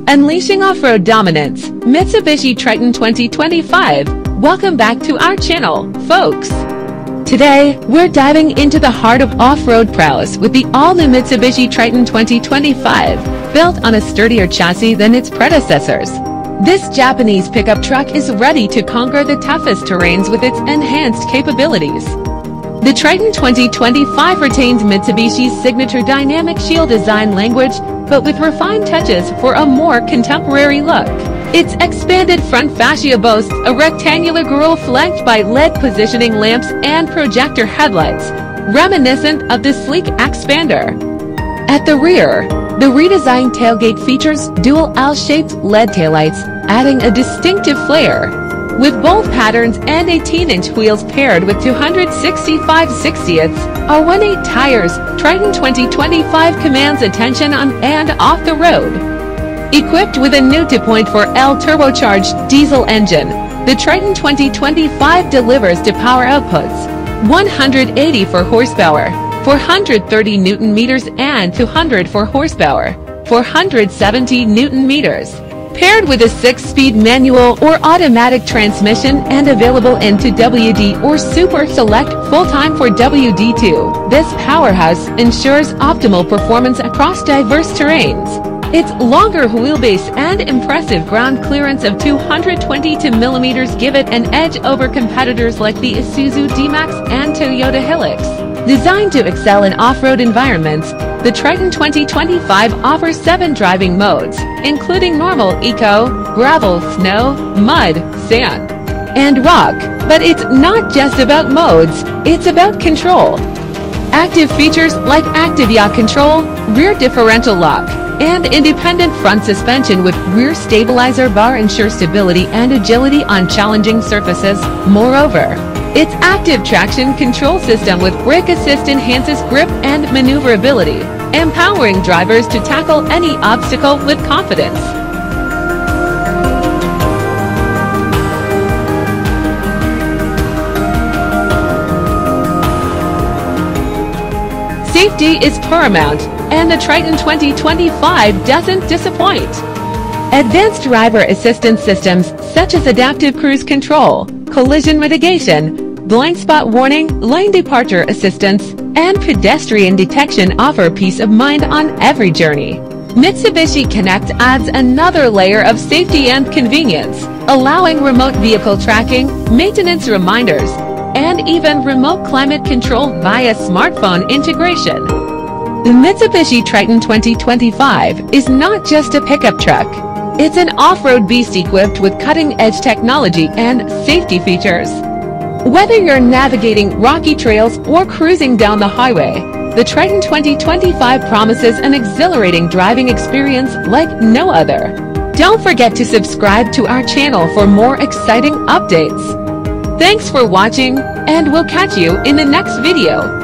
Unleashing off-road dominance, Mitsubishi Triton 2025. Welcome back to our channel, folks. Today, we're diving into the heart of off-road prowess with the all-new Mitsubishi Triton 2025, built on a sturdier chassis than its predecessors. This Japanese pickup truck is ready to conquer the toughest terrains with its enhanced capabilities. The Triton 2025 retains Mitsubishi's signature dynamic shield design language, but with refined touches for a more contemporary look. Its expanded front fascia boasts a rectangular grille flanked by LED positioning lamps and projector headlights, reminiscent of the sleek Xpander. At the rear, the redesigned tailgate features dual L-shaped LED taillights, adding a distinctive flair. With both patterns and 18-inch wheels paired with 265/60ths R18 tires, Triton 2025 commands attention on and off the road. Equipped with a new 2.4L turbocharged diesel engine, the Triton 2025 delivers to power outputs 184 horsepower, 430 Newton-meters and 204 horsepower, 470 Newton-meters. Paired with a 6-speed manual or automatic transmission and available into WD or Super Select full-time for WD2, this powerhouse ensures optimal performance across diverse terrains. Its longer wheelbase and impressive ground clearance of 222mm give it an edge over competitors like the Isuzu D-Max and Toyota Hilux. Designed to excel in off-road environments, the Triton 2025 offers 7 driving modes, including normal, eco, gravel, snow, mud, sand, and rock. But it's not just about modes, it's about control. Active features like active yaw control, rear differential lock, and independent front suspension with rear stabilizer bar ensure stability and agility on challenging surfaces. Moreover, its active traction control system with brake assist enhances grip and maneuverability, empowering drivers to tackle any obstacle with confidence. Safety is paramount, and the Triton 2025 doesn't disappoint. Advanced driver assistance systems such as adaptive cruise control, collision mitigation, blind spot warning, lane departure assistance, and pedestrian detection offer peace of mind on every journey. Mitsubishi Connect adds another layer of safety and convenience, allowing remote vehicle tracking, maintenance reminders, and even remote climate control via smartphone integration. The Mitsubishi Triton 2025 is not just a pickup truck. It's an off-road beast equipped with cutting-edge technology and safety features. Whether you're navigating rocky trails or cruising down the highway, the Triton 2025 promises an exhilarating driving experience like no other. Don't forget to subscribe to our channel for more exciting updates. Thanks for watching, and we'll catch you in the next video.